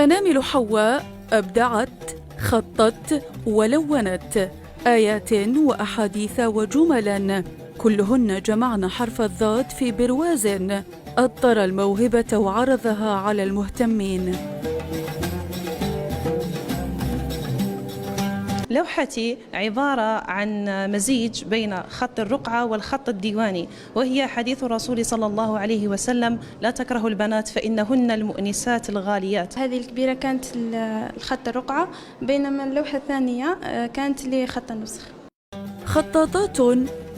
أنامل حواء أبدعت، خطت ولونت آيات وأحاديث وجملا كلهن جمعن حرف الضاد في برواز أطر الموهبة وعرضها على المهتمين. لوحتي عبارة عن مزيج بين خط الرقعة والخط الديواني، وهي حديث الرسول صلى الله عليه وسلم: لا تكرهوا البنات فإنهن المؤنسات الغاليات. هذه الكبيرة كانت الخط الرقعة، بينما اللوحة الثانية كانت لخط النسخ. خطاطات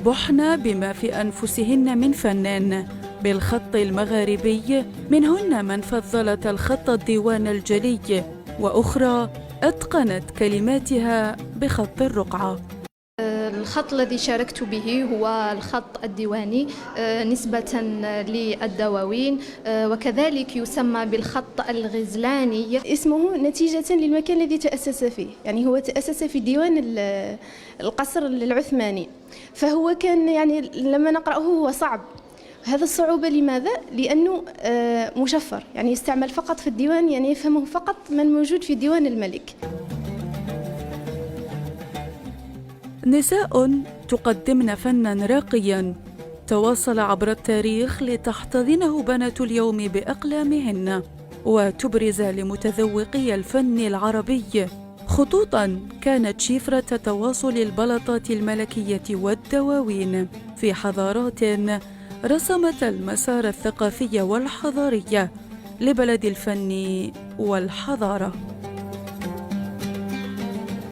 بحن بما في أنفسهن من فن بالخط المغاربي، منهن من فضلت الخط الديوان الجلي، وأخرى أتقنت كلماتها بخط الرقعة. الخط الذي شاركت به هو الخط الديواني نسبة للدواوين، وكذلك يسمى بالخط الغزلاني. اسمه نتيجة للمكان الذي تأسس فيه، يعني هو تأسس في ديوان القصر العثماني، فهو كان يعني لما نقرأه هو صعب. هذا الصعوبة لماذا؟ لأنه مشفر، يعني يستعمل فقط في الديوان، يعني يفهمه فقط من موجود في ديوان الملك. نساء تقدمن فناً راقياً تواصل عبر التاريخ لتحتضنه بنات اليوم بأقلامهن، وتبرز لمتذوقي الفن العربي خطوطاً كانت شفرة تواصل البلطات الملكية والدواوين في حضارات رسمت المسار الثقافي والحضاري لبلد الفن والحضارة.